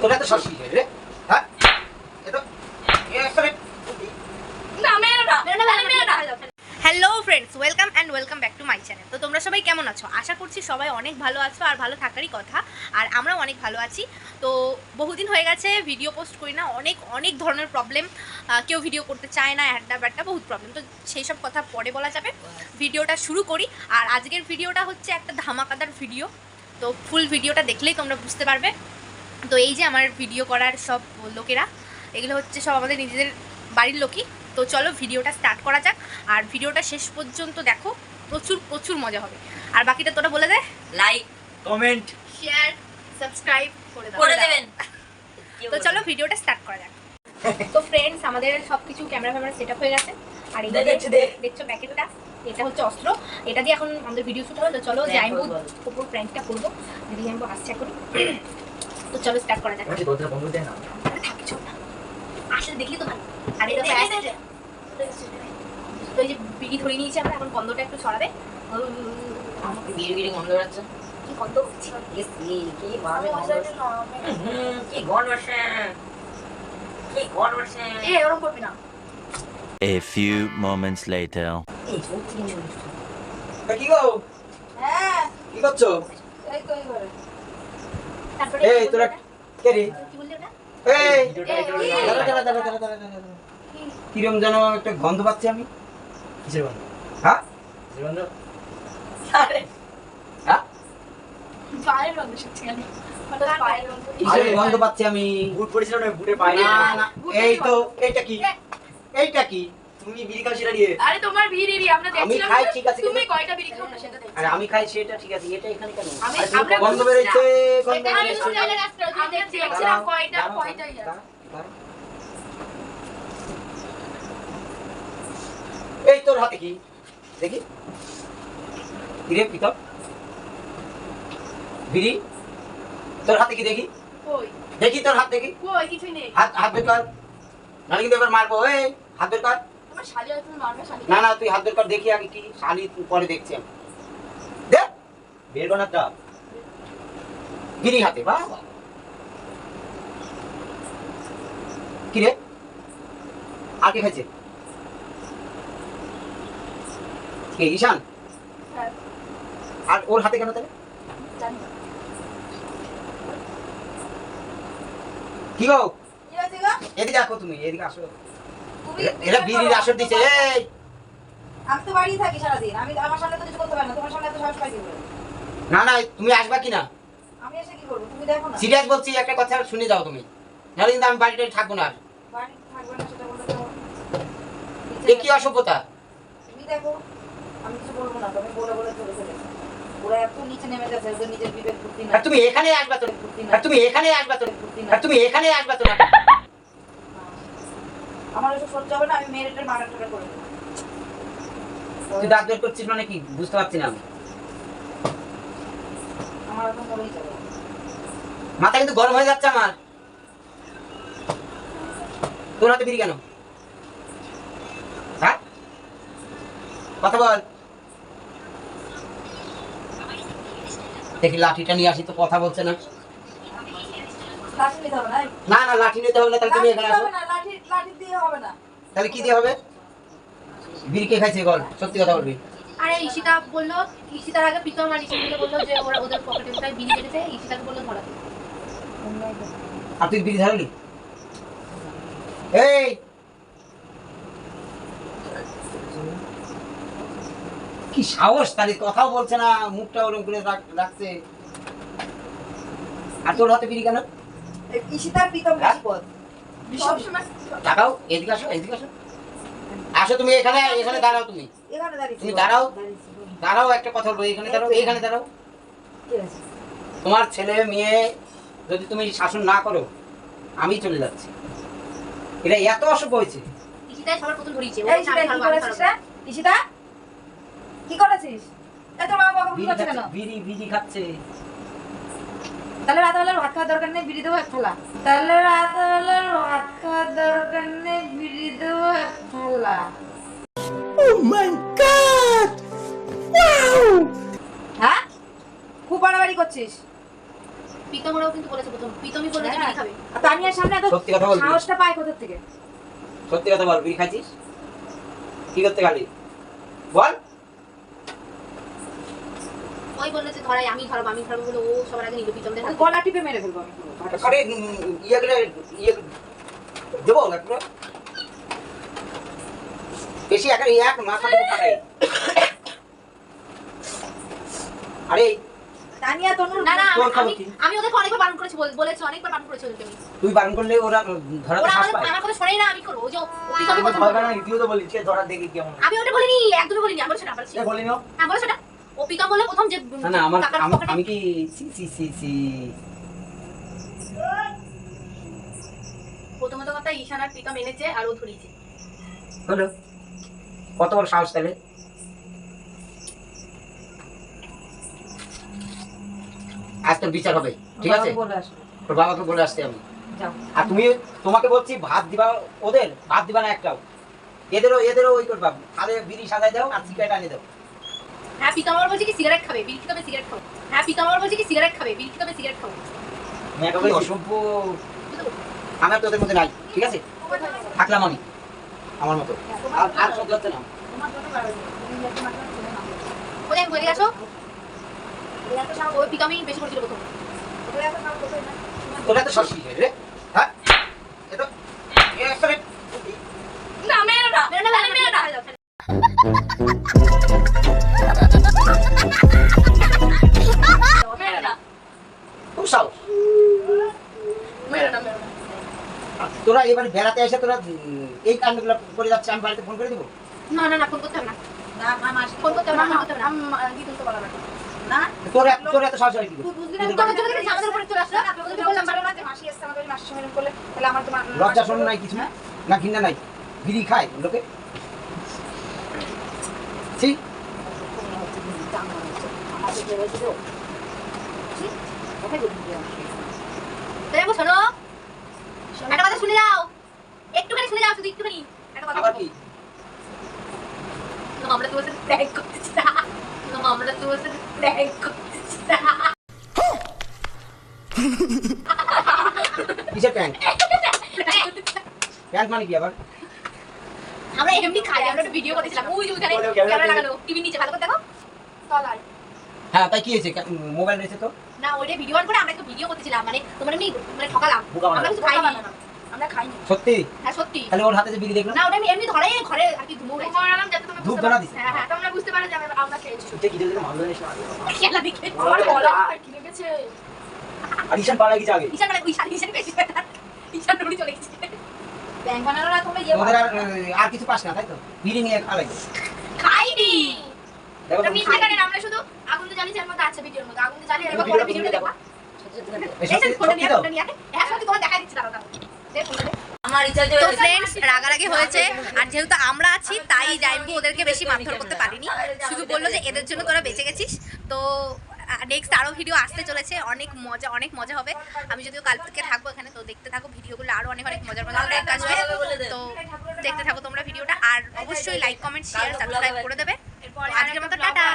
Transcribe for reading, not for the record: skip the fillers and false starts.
তোরা তো সসি রে হ্যাঁ এটা একটা না মেরো না hello friends, welcome and welcome back to my channel. তো তোমরা সবাই কেমন আছো? আশা করছি সবাই অনেক ভালো আছো আর ভালো থাকারই কথা। আর আমরাও অনেক ভালো আছি। তো বহুদিন হয়ে গেছে ভিডিও পোস্ট করি না, অনেক ধরনের প্রবলেম, কেউ ভিডিও করতে চায় না, একটা ব্যাটটা বহুত প্রবলেম। তো সেই সব কথা পরে বলা যাবে, ভিডিওটা শুরু করি। আর আজকের ভিডিওটা হচ্ছে একটা ধামাকাদার ভিডিও, তো ফুল ভিডিওটা দেখলেই তোমরা বুঝতে পারবে। তো এই যে আমার ভিডিও করার সব লোকেরা, এগুলো হচ্ছে সব আমাদের নিজেদের বাড়ির লোকই। তো চলো ভিডিওটা স্টার্ট করা যাক, আর ভিডিওটা শেষ পর্যন্ত দেখো, প্রচুর মজা হবে। আর বাকিটা তোরা বলে দে, লাইক কমেন্ট শেয়ার সাবস্ক্রাইব করে দেবেন। তো চলো ভিডিওটা স্টার্ট করা যাক। তো ফ্রেন্ডস, আমাদের সব কিছু ক্যামেরা সেট আপ হয়ে গেছে। আর এই দেখছো প্যাকেটটা, এটা হচ্ছে অস্ত্র, এটা দিয়ে এখন আমাদের ভিডিও শুট হবে। তো চলো জাইম্বু উপর প্র্যাঙ্কটা করবো, যদি জাইম্বু আসছে এখন। তো চলো স্টার্ট করা যাক। বন্ধু দেন না থাকি ছোট না, আসলে দেখলি তো ভালো। আর এটা তো আসছে, তো এই যে বিড়ি ধরে নিয়েছি আমরা, এখন গন্ধটা একটু ছড়াবে। বিড়ি গন্ধ হচ্ছে, কি গন্ধ হচ্ছে, কি ভাবে কি গন্ধ হচ্ছে, কি গন্ধ হচ্ছে। ওরকম করবি না। A few moments later. এই সত্যি কি গো হ্যাঁ, কি করছো এই তো এই করে। তারপরে এই তোরা কে রে কি বললি ওটা? এই দাঁড়া, দাঁড়া কিরম যেন একটা গন্ধ পাচ্ছি আমি। কিসের গন্ধ? হ্যাঁ কিসের গন্ধ? আরে হ্যাঁ পায়ের গন্ধ শুকছে কেন? হঠাৎ পায়ের গন্ধ। কিসের গন্ধ পাচ্ছি আমি? বুট পরেছিল না, বুটে পাই না না এই তো এইটা কি, এইটা কি? তুমি বিড়ি খাও সেটা দিয়ে। আরে তোমার বিড়ি আমরা আমি দেখছিলাম, খাই ঠিক আছে, তুমি কয়টা বিড়ি খাও না সেটা দেখছি। আরে আমি খাই সেটা ঠিক আছে, এটা এখানে কেন? আমি- আরে আমরা গন্ধ বুঝছি বেরোচ্ছে, না। গন্ধ এটা আমি বেরোচ্ছে। শুনে এলে রাস্তা আমি দেখছিলাম কয়টা দাঁড়াও, কয়টাই আছে। দাঁড়াও। এই তোর হাতে কি দেখি, কিরে পিতপ বিড়ি, তোর হাতে কি দেখি, কই দেখি তোর হাত দেখি, কই কিছুই নেই। হাত হাত বের কর, নাহলে কিন্তু এবার মারবো। এই হাত বের কর। তোমার শালি হয়তো মারবে শালি। না না তুই হাত বের কর, দেখি আগে কি শালি, তুই পরে দেখছি আমি। দেখ বের কর না তা। বিড়ি হাতে, বাহ বাহ। কি রে আর কে খাইছে? কে ঈশান? হ্যাঁ, আর ওর হাতে কেন তাহলে? জানি না। কি গো কি হয়েছে গো? এদিকে আসো, তুমি এদিকে আসো। তুমি এরা বিড়ির আসর দিছে। এই আমি তো বাড়িই থাকি সারাদিন, আমি আমার সামনে তো কিছু করতে পারি না, তোমার সামনে এত সাহস পাই কি করে? না না তুমি আসবা কি না? আমি এসে কি করবো তুমি দেখো না। সিরিয়াস বলছি, একটা কথা শুনে যাও তুমি, নাহলে কিন্তু আমি বাড়িতে থাকবো না আর। বাড়ি থাকবে না সেটা বলে তো এ কি অসভ্যতা? তুমি দেখো, আমি কিছু বলবো না, তুমি বলে বলে চলে চলে ওরা এত নিচে নেমে যাচ্ছে, ওদের নিজের বিবেক বুদ্ধি না। আর তুমি এখানে আসবা তো, আর তুমি এখানে আসবা তো, আর তুমি এখানে আসবা তো না। আমার ওসব সহ্য হবে না, আমি মেয়েটার মারাটা করে দেবো। তুই দাঁত বের করছিস মানে কি বুঝতে পারছি না আমি। আমার এখন মরেই যাবে। মাথা কিন্তু গরম হয়ে যাচ্ছে আমার। তোর হাতে বিড়ি কেন? হ্যাঁ কথা বল। দেখি লাঠিটা নিয়ে আসি, তো কথা বলছে না। লাঠি নিতে হবে না, না না লাঠি নিতে হবে না, তাহলে তুমি এখানে আসো। লাঠি লাঠি দিয়ে হবে না। তাহলে কি দিয়ে হবে? বিড়ি কে খাইছে বল, সত্যি কথা বলবি। আরে ঈশিতা বললো, ঈশিতার আগে প্রীতম আর ঈশিতাকে বললো যে ওরা ওদের পকেটে কোথায় বিড়ি রেখেছে, ঈশিতাকে বললো ধরাতে। আর তুই বিড়ি ধরলি? এই কি সাহস, তাহলে কথাও বলছে না, মুখটা ওরকম করে রাখছে। আর তোর হাতে বিড়ি কেন? ঈশিতার প্রীতম হ্যাঁ? বিপদ। সবসময় তাকাও, এদিকে আসো, এদিকে আসো। আসো তুমি এখানে, এখানে দাঁড়াও তুমি। এখানে দাঁড়িয়ে তুমি দাঁড়াও। দাঁড়াও, একটা কথা বলবো, এখানে দাঁড়াও, এখানে দাঁড়াও। ঠিক আছে। তোমার ছেলে মেয়ে যদি তুমি শাসন না করো, আমি চলে যাচ্ছি। এটা এত অসভ্য হয়েছে। ঈশিতাই সবার প্রথম ধরিয়েছে। এই ঈশিতা কি করেছিস রে? ঈশিতা কি করেছিস? এই তোর বাবা বকা বিড়ি করছে কেন? খাচ্ছে, বিড়ি বিড়ি খাচ্ছে। তাহলে রাতবেলার ভাত খাওয়ার দরকার নেই, বিড়ি দেবো এক থালা। তাহলে রাতবেলার ভাত খাওয়ার দরকার নেই, বিড়ি দেবো এক থালা। হ্যাঁ খুব বাড়াবাড়ি করছিস। পিতমরাও কিন্তু বলেছে প্রথম পিতমই বলে যে বিড়ি খাবে। আর তানিয়ার সামনে এত সত্যি কথা বলবি? সাহসটা পায় কোথা থেকে? সত্যি কথা বল, বিড়ি খাইছিস? কি করতে খালি বল? ওই বললো যে ধরাই আমি ধরবো বলে ও সবার আগে নিল পিতমদের হাতে। গলা টিপে মেরে ফেলবো আমি পুরো। আরে ইয়ে দেবো একটু বেশি এক মাথা ফাটাই। আরে তানিয়া তনুর না তোর খবর কি? আমি ওদেরকে অনেকবার বারণ করেছি, বলেছি অনেকবার বারণ করেছি ওদেরকে আমি। তুই বারণ করলে ওরা ধরাতে ওরা সাহস পায়? আমার কথা শোনেই না, আমি করবো ওই যে পিতমই আমি প্রথম ভয় পাই না, তুইও তো বলি ঠিক আছে, ধরা দেখি কেমন। আমি ওটা বলিনি, একদমই বলিনি। আমি সেটা বলছি, এ বলি না। হ্যাঁ বলো সেটা। ও পিতম বলে প্রথম যে না না আমার কাকার আমি- পকেটে- আমি কি সি প্রথমত কথা ঈশান আর পিতম এনেছে আর ও ধরিয়েছে। হলো কত বড় সাহস তাহলে? আজ তোর বিচার হবে, ঠিক আছে? বলে আসবে। তোর বাবাকে বলে আসতে আমি। যাও। আর তোমাকে বলছি ভাত দিবা, ওদের ভাত দিবা না একটাও। এদেরও ওই করবা, খালে বিড়ি সাজাই দাও আর সিগারেট আনিয়ে দাও। হ্যাঁ পিতম আবার বলছে কি সিগারেট খাবে, বিড়ি খেতে হবে সিগারেট খাবে। হ্যাঁ পিতম আবার বলছে কি সিগারেট খাবে, বিড়ি খেতে হবে সিগারেট খাবে। আমি একেবারে অসভ্য, আমি আর তোদের মধ্যে নাই, ঠিক আছে? থাকলাম আমি আমার মতো, আর সহ্য হচ্ছে না। কোথায় বলে আসো, ওই পিতমই বেশি করেছিল প্রথম। তোরা তো সস্তি রে, হ্যাঁ? এটা একবারে না মেরো না মেরো না। খুব সাহস। তোরা এবারে বেড়াতে এসে তোরা এই কাণ্ডগুলো করে যাচ্ছে, আমি বাড়িতে ফোন করে দেবো? না ফোন করতে হবে না, ফোন করতে হবে না, ফোন করতে হবে না। কি তুলতে পারবে না। তোর এত সাহস হয় কি করে? তোমার জন্য কি আমাদের উপরে চলে আসলো? ওদেরকে বললাম বারো মাসে মাসি আসছে আমাদের মাসির সঙ্গে এরকম করলে তাহলে আমার তোমার লজ্জা শোন নাই কিছু, না ঘৃণা নাই? বিড়ি খায় লোকে, ছি। দেখো শোনো, একটা কথা শুনে যাও, একটুখানি শুনে যাও, শুধু একটুখানি একটা কথা আবার বলবো। কি? আমরা তোমার সাথে প্র্যাঙ্ক করতেছি না, আমরা তোমার সাথে প্র্যাঙ্ক করতেছি না। কিসের প্যান্ট? প্যান্ট মানে কি আবার? আমরা এমনি খাই, আমরা একটা ভিডিও করেছিলাম ওই যে ওখানে ক্যামেরা লাগানো টিভির নিচে, ভালো করে দেখো তলায়। হ্যাঁ তাই কি হয়েছে? মোবাইল রয়েছে তো? না ওইটা ভিডিও অন করে আমরা একটা ভিডিও করতেছিলাম, মানে তোমার এমনি মানে ঠকালাম, বোকা বানালাম। আমরা কিছু খাইনি, আমরা খাইনি। সত্যি? হ্যাঁ সত্যি। তাহলে ওর হাতে যে বিড়ি দেখলাম? না ওটা আমি এমনি ধরে ঘরে আর কি ধুমো বানালাম যাতে তোমরা ধূপ বুঝতে ধরা পারো। দিছে? হ্যাঁ তোমরা বুঝতে পারো যে আমরা খেয়েছি। তুই কি দিলে মাল জানিস না? খেলা দেখে আমার গলা কি লেগেছে। আর ঈশান পালা গেছে আগে। ঈশান মানে ঈশান বেশি ঈশান দৌড়ি চলে গেছে। ব্যাংক বানানো না তুমি যে ওদের আর কিছু পাস না তাই তো? বিড়ি নিয়ে খালাই খাইনি। দেখো ওটা তুমি মিথ্যে খাই- জানি না, আমরা শুধু আগুন তো জানি যে এর মধ্যে আছে ভিডিওর মধ্যে, আগুন তো জানি এর দেখো পরে ভিডিওটা ভিডিওটা দেখো। দেখবা। এই সত্যি ফোনটা সত্যি নিয়ে তো? ফোনটা নিয়ে হ্যাঁ সত্যি তোমার দেখাই দিচ্ছি, দাঁড়াও আমার ইচ্ছা যে তো ফ্রেন্ডস রাগারাগি হয়েছে, আর যেহেতু আমরা আছি তাই জাইম্বু ওদেরকে বেশি মারধর করতে পারিনি, শুধু বললো যে এদের জন্য তোরা বেঁচে গেছিস। তো নেক্সট আরও ভিডিও আসতে চলেছে, অনেক মজা হবে। আমি যদিও কাল থেকে থাকবো এখানে, তো দেখতে থাকো ভিডিওগুলো, আরও অনেক মজার প্র্যাঙ্ক আসবে। তো দেখতে থাকো তোমরা ভিডিওটা, আর অবশ্যই লাইক কমেন্ট শেয়ার সাবস্ক্রাইব করে দেবে। তো আজকের মতো টাটা।